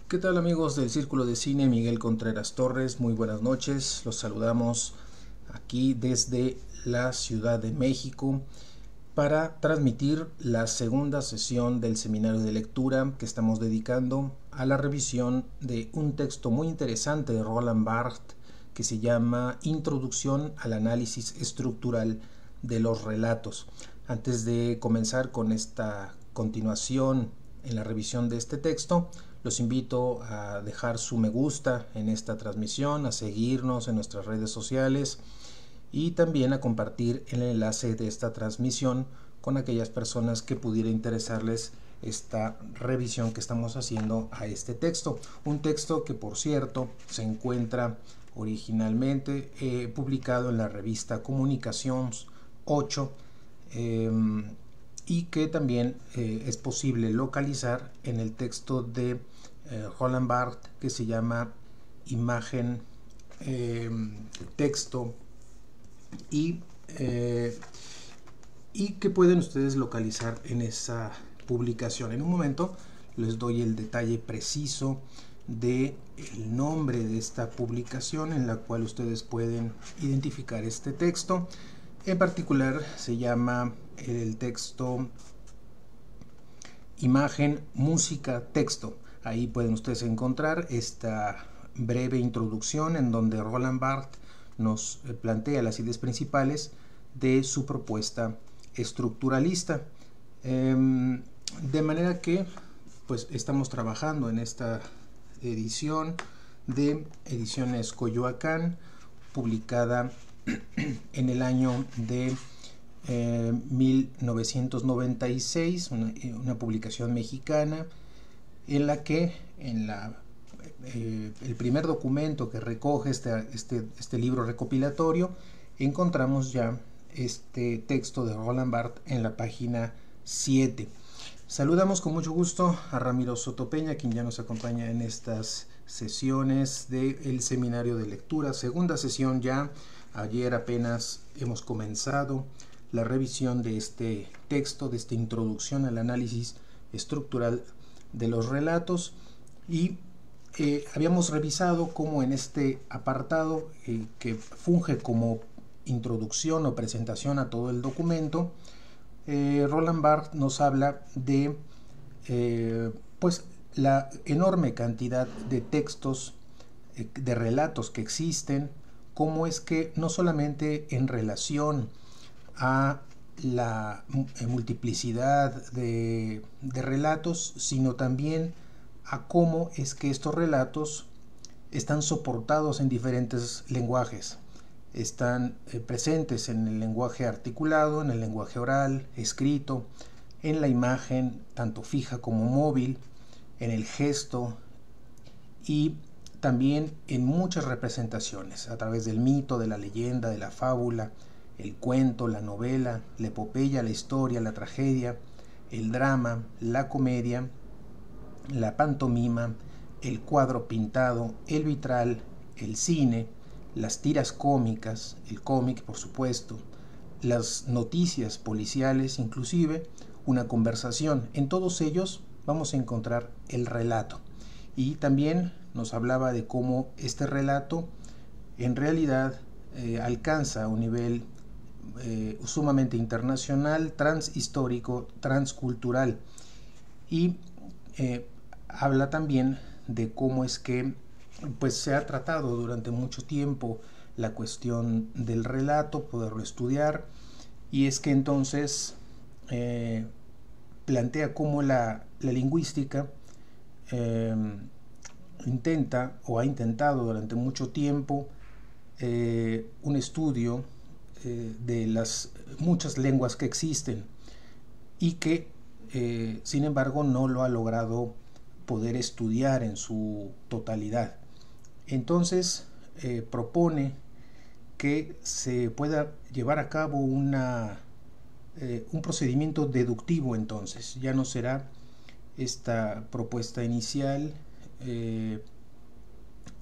¿Qué tal amigos del Círculo de Cine? Miguel Contreras Torres, muy buenas noches. Los saludamos aquí desde la Ciudad de México para transmitir la segunda sesión del seminario de lectura que estamos dedicando a la revisión de un texto muy interesante de Roland Barthes que se llama Introducción al análisis estructural de los relatos. Antes de comenzar con esta continuación en la revisión de este texto, los invito a dejar su me gusta en esta transmisión, a seguirnos en nuestras redes sociales y también a compartir el enlace de esta transmisión con aquellas personas que pudiera interesarles esta revisión que estamos haciendo a este texto. Un texto que, por cierto, se encuentra originalmente publicado en la revista Comunicaciones 8 y que también es posible localizar en el texto de Roland Barthes que se llama Imagen, Texto y que pueden ustedes localizar en esa publicación. En un momento les doy el detalle preciso del nombre de esta publicación en la cual ustedes pueden identificar este texto. En particular se llama el texto Imagen, Música, Texto. Ahí pueden ustedes encontrar esta breve introducción en donde Roland Barthes nos plantea las ideas principales de su propuesta estructuralista. De manera que pues estamos trabajando en esta edición de Ediciones Coyoacán, publicada en el año de 1996, una publicación mexicana en la que el primer documento que recoge este libro recopilatorio encontramos ya este texto de Roland Barthes en la página 7. Saludamos con mucho gusto a Ramiro Sotopeña, quien ya nos acompaña en estas sesiones del seminario de lectura, segunda sesión ya. Ayer apenas hemos comenzado la revisión de este texto, de esta introducción al análisis estructural de los relatos, y habíamos revisado cómo en este apartado que funge como introducción o presentación a todo el documento, Roland Barthes nos habla de pues la enorme cantidad de textos, de relatos que existen, cómo es que no solamente en relación a la multiplicidad de relatos, sino también a cómo es que estos relatos están soportados en diferentes lenguajes. Están presentes en el lenguaje articulado, en el lenguaje oral, escrito, en la imagen, tanto fija como móvil, en el gesto y también en muchas representaciones, a través del mito, de la leyenda, de la fábula, el cuento, la novela, la epopeya, la historia, la tragedia, el drama, la comedia, la pantomima, el cuadro pintado, el vitral, el cine, las tiras cómicas, el cómic por supuesto, las noticias policiales, inclusive una conversación. En todos ellos vamos a encontrar el relato. Y también nos hablaba de cómo este relato en realidad alcanza un nivel sumamente internacional, transhistórico, transcultural, y habla también de cómo es que pues se ha tratado durante mucho tiempo la cuestión del relato, poderlo estudiar, y es que entonces plantea cómo la lingüística intenta o ha intentado durante mucho tiempo un estudio de las muchas lenguas que existen y que sin embargo no lo ha logrado poder estudiar en su totalidad. Entonces propone que se pueda llevar a cabo un procedimiento deductivo. Entonces ya no será esta propuesta inicial,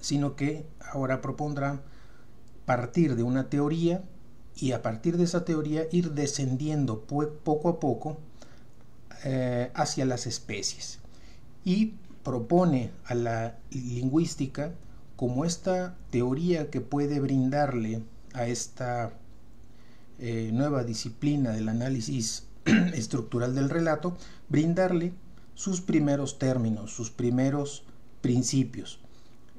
sino que ahora propondrá partir de una teoría y a partir de esa teoría ir descendiendo poco a poco hacia las especies. Y propone a la lingüística como esta teoría que puede brindarle a esta nueva disciplina del análisis estructural del relato, brindarle sus primeros términos, sus primeros principios,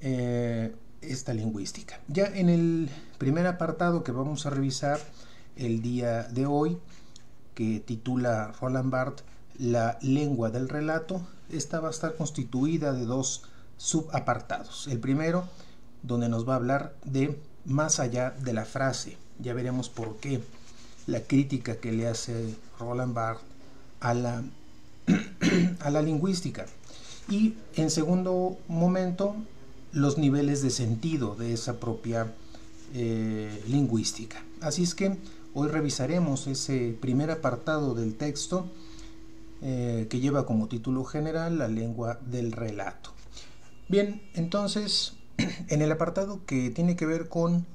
esta lingüística. Ya en el primer apartado que vamos a revisar el día de hoy, que titula Roland Barthes La lengua del relato, esta va a estar constituida de dos subapartados. El primero, donde nos va a hablar de más allá de la frase. Ya veremos por qué la crítica que le hace Roland Barthes a la lingüística. Y en segundo momento, los niveles de sentido de esa propia lingüística. Así es que hoy revisaremos ese primer apartado del texto que lleva como título general La lengua del relato. Bien, entonces, en el apartado que tiene que ver con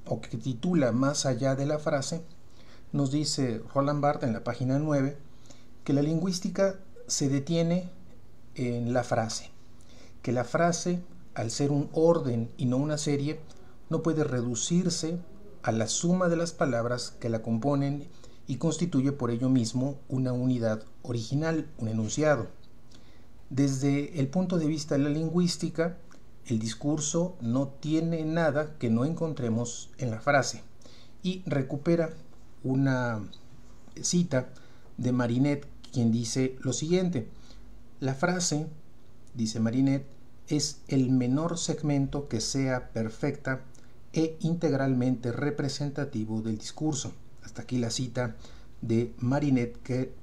o que titula Más allá de la frase, nos dice Roland Barthes en la página 9 que la lingüística se detiene en la frase, que la frase, al ser un orden y no una serie, no puede reducirse a la suma de las palabras que la componen y constituye por ello mismo una unidad original, un enunciado. Desde el punto de vista de la lingüística, el discurso no tiene nada que no encontremos en la frase, y recupera una cita de Marinet, quien dice lo siguiente: la frase, dice Marinet, es el menor segmento que sea perfecta e integralmente representativo del discurso. Hasta aquí la cita de Marinet que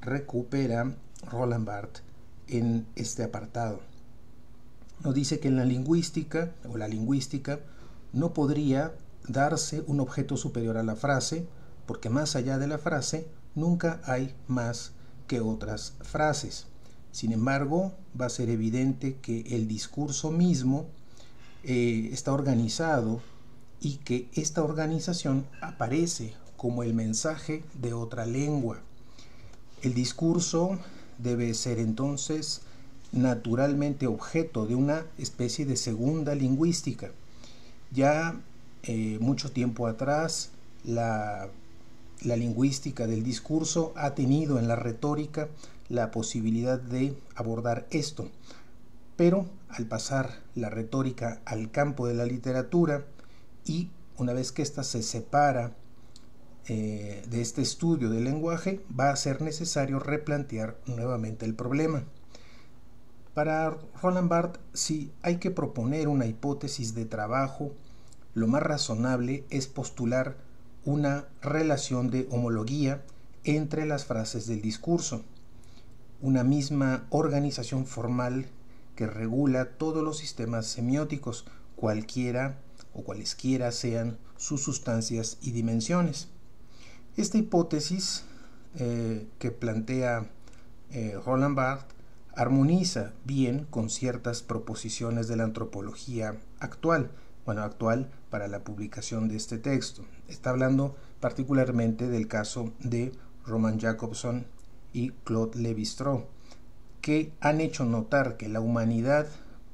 recupera Roland Barthes en este apartado. Nos dice que en la lingüística no podría darse un objeto superior a la frase, porque más allá de la frase nunca hay más que otras frases. Sin embargo, va a ser evidente que el discurso mismo está organizado y que esta organización aparece como el mensaje de otra lengua. El discurso debe ser entonces naturalmente objeto de una especie de segunda lingüística. Ya mucho tiempo atrás, la lingüística del discurso ha tenido en la retórica la posibilidad de abordar esto, pero al pasar la retórica al campo de la literatura, y una vez que ésta se separa de este estudio del lenguaje, va a ser necesario replantear nuevamente el problema. Para Roland Barthes, si hay que proponer una hipótesis de trabajo, lo más razonable es postular una relación de homología entre las frases del discurso, una misma organización formal que regula todos los sistemas semióticos, cualquiera o cualesquiera sean sus sustancias y dimensiones. Esta hipótesis que plantea Roland Barthes armoniza bien con ciertas proposiciones de la antropología actual, actual para la publicación de este texto. Está hablando particularmente del caso de Roman Jakobson y Claude Lévi-Strauss, que han hecho notar que la humanidad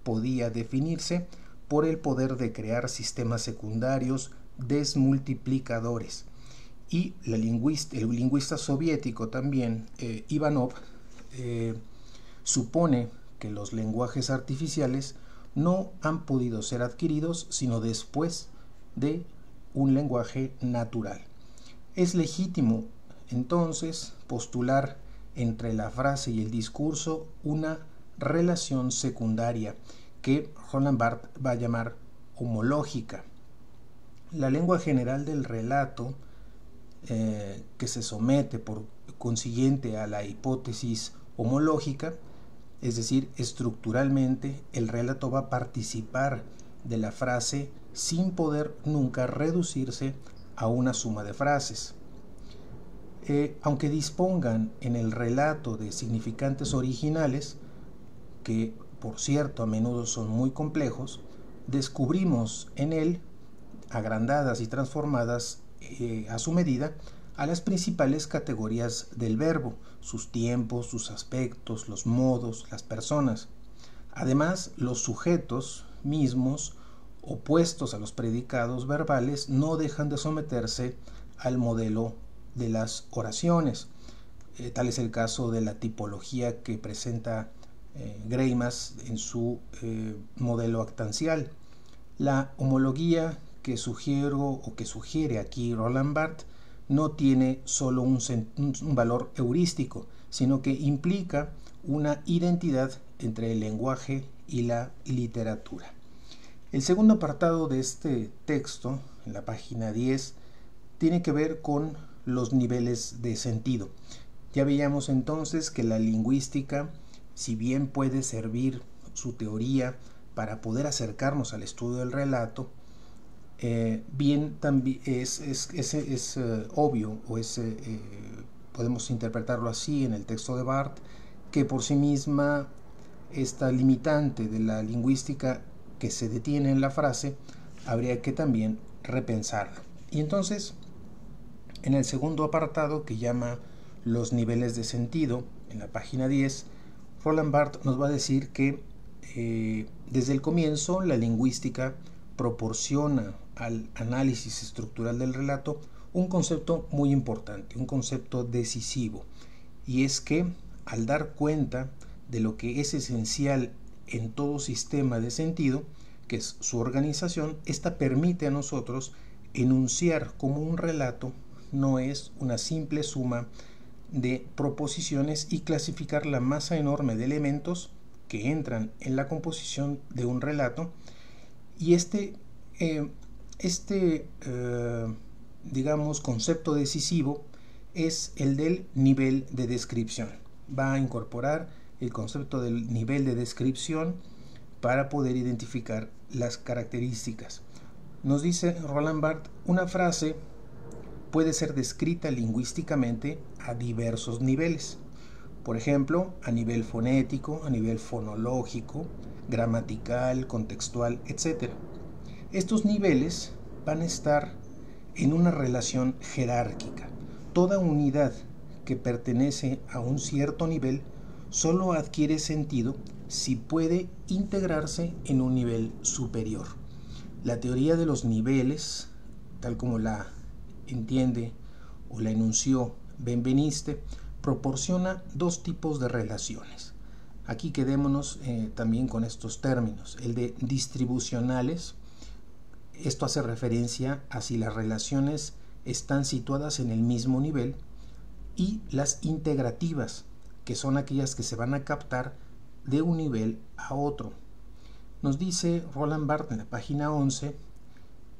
podía definirse por el poder de crear sistemas secundarios desmultiplicadores. Y el lingüista soviético también, Ivanov, supone que los lenguajes artificiales no han podido ser adquiridos sino después de un lenguaje natural. Es legítimo entonces postular entre la frase y el discurso una relación secundaria que Roland Barthes va a llamar homológica. La lengua general del relato, que se somete por consiguiente a la hipótesis homológica, es decir, estructuralmente el relato va a participar de la frase sin poder nunca reducirse a una suma de frases. Aunque dispongan en el relato de significantes originales, que por cierto a menudo son muy complejos, descubrimos en él, agrandadas y transformadas a su medida, a las principales categorías del verbo, sus tiempos, sus aspectos, los modos, las personas. Además, los sujetos mismos, opuestos a los predicados verbales, no dejan de someterse al modelo de las oraciones. Tal es el caso de la tipología que presenta Greimas en su modelo actancial. La homología que sugiere aquí Roland Barthes no tiene solo un valor heurístico, sino que implica una identidad entre el lenguaje y la literatura. El segundo apartado de este texto, en la página 10, tiene que ver con los niveles de sentido. Ya veíamos entonces que la lingüística, si bien puede servir su teoría para poder acercarnos al estudio del relato, bien también es obvio, o podemos interpretarlo así en el texto de Barthes, que por sí misma esta limitante de la lingüística que se detiene en la frase habría que también repensarla. Y entonces, en el segundo apartado, que llama los niveles de sentido, en la página 10, Roland Barthes nos va a decir que desde el comienzo la lingüística proporciona al análisis estructural del relato un concepto muy importante, un concepto decisivo, y es que al dar cuenta de lo que es esencial en todo sistema de sentido, que es su organización, esta permite a nosotros enunciar cómo un relato no es una simple suma de proposiciones y clasificar la masa enorme de elementos que entran en la composición de un relato. Y digamos, concepto decisivo es el del nivel de descripción. Va a incorporar el concepto del nivel de descripción para poder identificar las características. Nos dice Roland Barthes, una frase puede ser descrita lingüísticamente a diversos niveles. Por ejemplo, a nivel fonético, a nivel fonológico, gramatical, contextual, etc. Estos niveles van a estar en una relación jerárquica. Toda unidad que pertenece a un cierto nivel solo adquiere sentido si puede integrarse en un nivel superior. La teoría de los niveles, tal como la entiende o la enunció Benveniste, proporciona dos tipos de relaciones. Aquí quedémonos también con estos términos. El de distribucionales, esto hace referencia a si las relaciones están situadas en el mismo nivel, y las integrativas, que son aquellas que se van a captar de un nivel a otro. Nos dice Roland Barthes en la página 11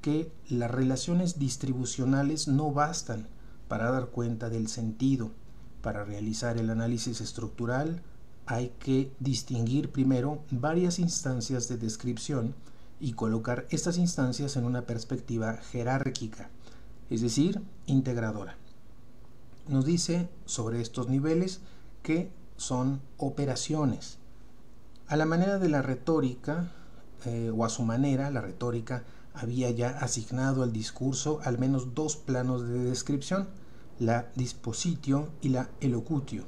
que las relaciones distribucionales no bastan para dar cuenta del sentido. Para realizar el análisis estructural hay que distinguir primero varias instancias de descripción y colocar estas instancias en una perspectiva jerárquica, es decir, integradora. Nos dice sobre estos niveles que son operaciones. A la manera de la retórica, o a su manera, la retórica había ya asignado al discurso al menos dos planos de descripción, la dispositio y la elocutio.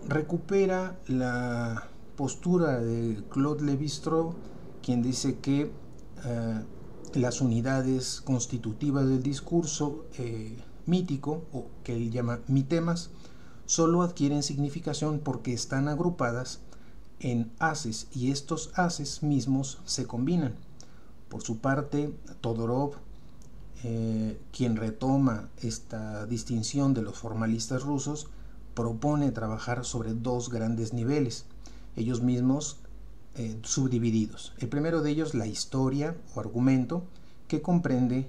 Recupera la postura de Claude Lévi-Strauss, quien dice que las unidades constitutivas del discurso mítico, o que él llama mitemas, solo adquieren significación porque están agrupadas en haces, y estos haces mismos se combinan. Por su parte, Todorov, quien retoma esta distinción de los formalistas rusos, propone trabajar sobre dos grandes niveles, ellos mismos subdivididos. El primero de ellos, la historia o argumento, que comprende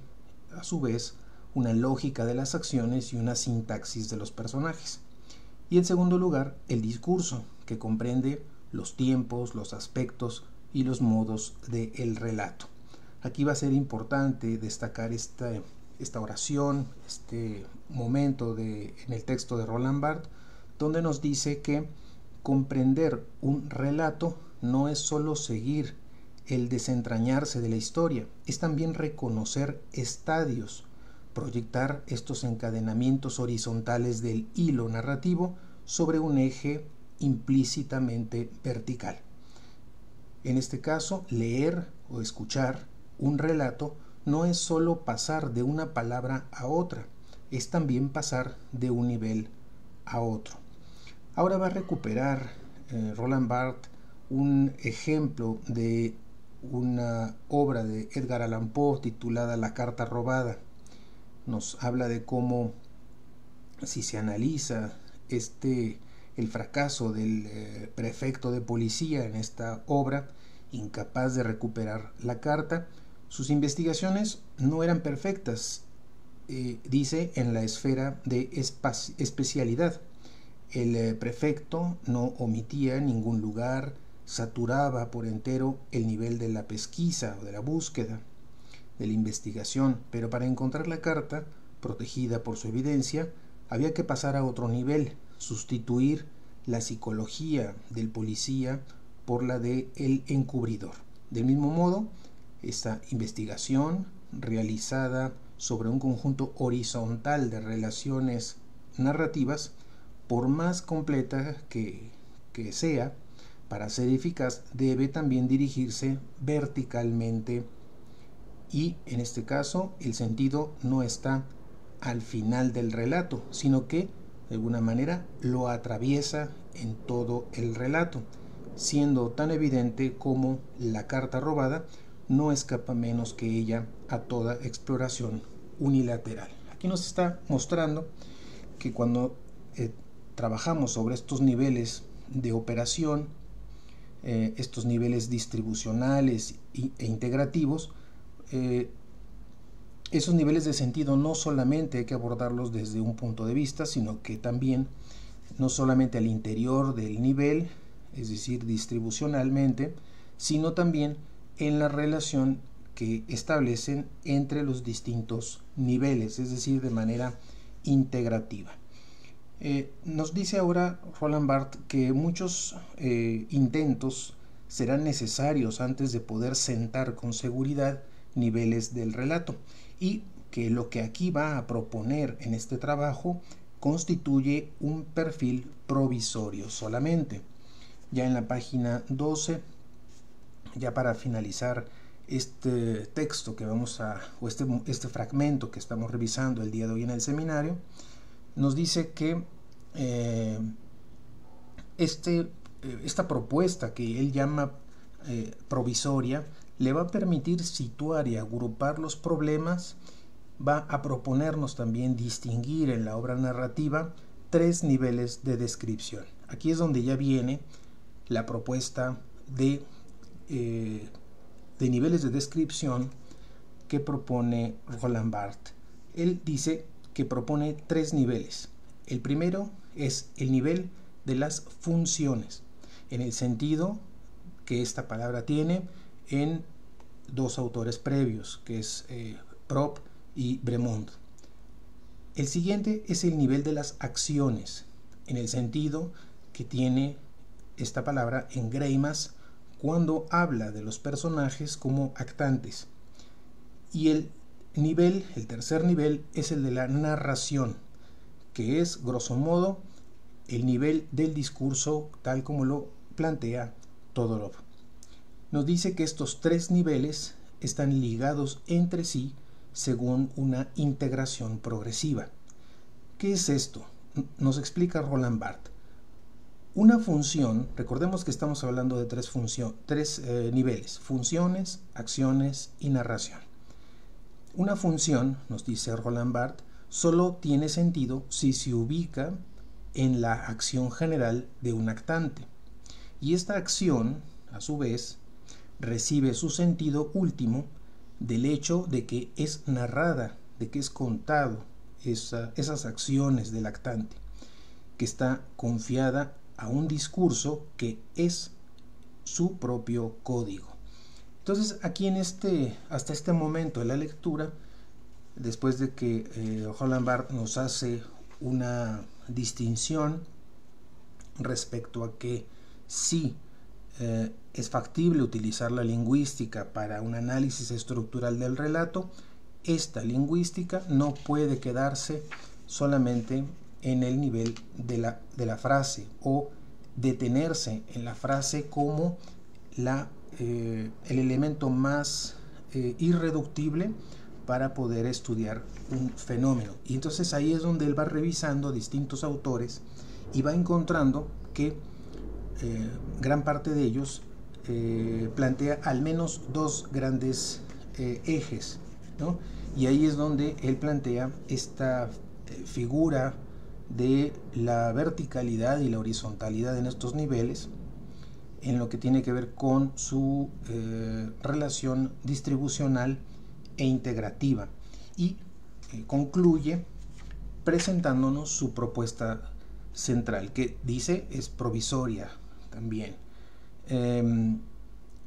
a su vez una lógica de las acciones y una sintaxis de los personajes. Y en segundo lugar, el discurso, que comprende los tiempos, los aspectos y los modos del relato. Aquí va a ser importante destacar esta oración, este momento en el texto de Roland Barthes, donde nos dice que comprender un relato no es solo seguir el desentrañarse de la historia, es también reconocer estadios, proyectar estos encadenamientos horizontales del hilo narrativo sobre un eje implícitamente vertical. En este caso, leer o escuchar un relato no es solo pasar de una palabra a otra, es también pasar de un nivel a otro. Ahora va a recuperar Roland Barthes un ejemplo de una obra de Edgar Allan Poe titulada La carta robada. Nos habla de cómo, si se analiza el fracaso del prefecto de policía en esta obra, incapaz de recuperar la carta, sus investigaciones no eran perfectas, dice, en la esfera de especialidad. El prefecto no omitía ningún lugar, saturaba por entero el nivel de la pesquisa o de la búsqueda, de la investigación, pero para encontrar la carta, protegida por su evidencia, había que pasar a otro nivel, sustituir la psicología del policía por la del encubridor. Del mismo modo, esta investigación, realizada sobre un conjunto horizontal de relaciones narrativas, por más completa que sea, para ser eficaz, debe también dirigirse verticalmente y, en este caso, el sentido no está al final del relato, sino que, de alguna manera, lo atraviesa en todo el relato, siendo tan evidente como la carta robada no escapa menos que ella a toda exploración unilateral. Aquí nos está mostrando que cuando trabajamos sobre estos niveles de operación, estos niveles distribucionales e integrativos, esos niveles de sentido no solamente hay que abordarlos desde un punto de vista, sino que también no solamente al interior del nivel, es decir, distribucionalmente, sino también en la relación que establecen entre los distintos niveles, es decir, de manera integrativa. Nos dice ahora Roland Barthes que muchos intentos serán necesarios antes de poder sentar con seguridad niveles del relato, y que lo que aquí va a proponer en este trabajo constituye un perfil provisorio solamente. Ya en la página 12, ya para finalizar este texto que vamos a, o este fragmento que estamos revisando el día de hoy en el seminario, nos dice que esta propuesta que él llama provisoria le va a permitir situar y agrupar los problemas, va a proponernos también distinguir en la obra narrativa 3 niveles de descripción. Aquí es donde ya viene la propuesta de niveles de descripción que propone Roland Barthes. Él dice que propone 3 niveles. El primero es el nivel de las funciones, en el sentido que esta palabra tiene en 2 autores previos, que es Propp y Bremond. El siguiente es el nivel de las acciones, en el sentido que tiene esta palabra en Greimas cuando habla de los personajes como actantes. Y el tercer nivel, es el de la narración, que es, grosso modo, el nivel del discurso tal como lo plantea Todorov. Nos dice que estos 3 niveles están ligados entre sí según una integración progresiva. ¿Qué es esto? Nos explica Roland Barthes. Una función, recordemos que estamos hablando de 3 niveles: funciones, acciones y narración. Una función, nos dice Roland Barthes, solo tiene sentido si se ubica en la acción general de un actante. Y esta acción, a su vez, recibe su sentido último del hecho de que es narrada, de que es contado esas acciones del actante, que está confiada a un discurso que es su propio código. Entonces, aquí hasta este momento de la lectura, después de que Roland Barthes nos hace una distinción respecto a que sí es factible utilizar la lingüística para un análisis estructural del relato, esta lingüística no puede quedarse solamente en el nivel de la frase o detenerse en la frase como el elemento más irreductible para poder estudiar un fenómeno. Y entonces ahí es donde él va revisando distintos autores y va encontrando que gran parte de ellos plantea al menos dos grandes ejes, ¿no? Y ahí es donde él plantea esta figura de la verticalidad y la horizontalidad en estos niveles, en lo que tiene que ver con su relación distribucional e integrativa, y concluye presentándonos su propuesta central, que dice es provisoria también,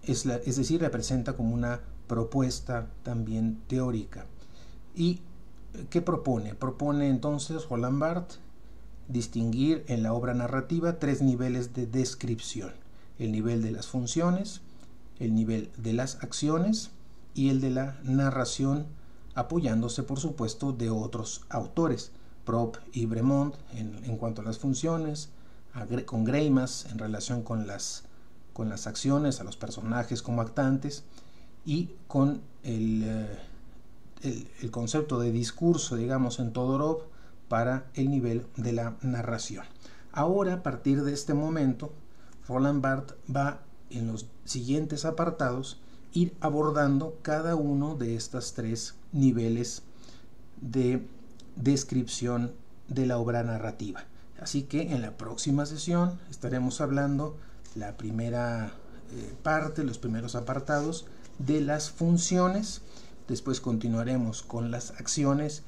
es decir, representa como una propuesta también teórica. ¿Y qué propone? Propone entonces Roland Barthes distinguir en la obra narrativa tres niveles de descripción: el nivel de las funciones, el nivel de las acciones y el de la narración, apoyándose por supuesto de otros autores, Propp y Bremont en cuanto a las funciones, con Greimas en relación con las acciones, a los personajes como actantes, y con el concepto de discurso, digamos, en Todorov para el nivel de la narración. Ahora, a partir de este momento, Roland Barthes va en los siguientes apartados ir abordando cada uno de estos tres niveles de descripción de la obra narrativa. Así que en la próxima sesión estaremos hablando la primera parte, los primeros apartados de las funciones, después continuaremos con las acciones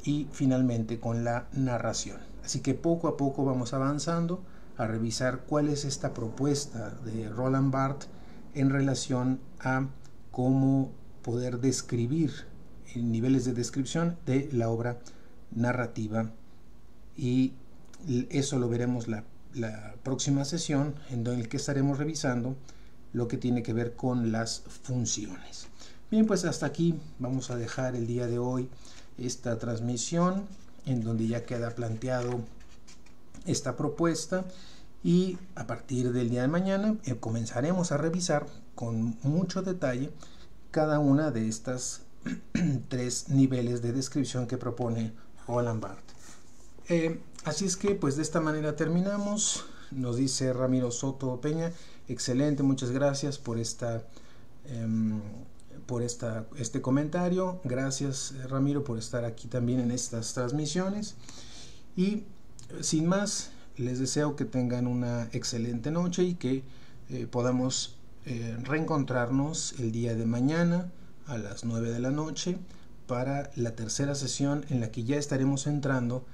y finalmente con la narración. Así que poco a poco vamos avanzando a revisar cuál es esta propuesta de Roland Barthes en relación a cómo poder describir niveles de descripción de la obra narrativa, y eso lo veremos la próxima sesión, en el que estaremos revisando lo que tiene que ver con las funciones. Bien, pues hasta aquí vamos a dejar el día de hoy esta transmisión, en donde ya queda planteado esta propuesta, y a partir del día de mañana comenzaremos a revisar con mucho detalle cada una de estas tres niveles de descripción que propone Roland Barthes. Así es que pues de esta manera terminamos. Nos dice Ramiro Soto Peña: excelente, muchas gracias por este comentario. Gracias, Ramiro, por estar aquí también en estas transmisiones. Y sin más, les deseo que tengan una excelente noche y que podamos reencontrarnos el día de mañana a las 9 de la noche para la tercera sesión, en la que ya estaremos entrando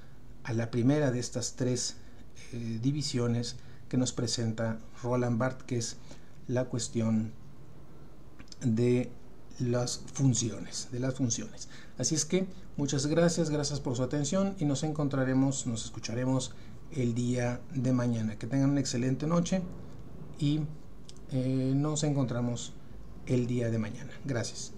a la primera de estas tres divisiones que nos presenta Roland Barthes, que es la cuestión de las funciones, Así es que muchas gracias por su atención, y nos escucharemos el día de mañana. Que tengan una excelente noche y nos encontramos el día de mañana. Gracias.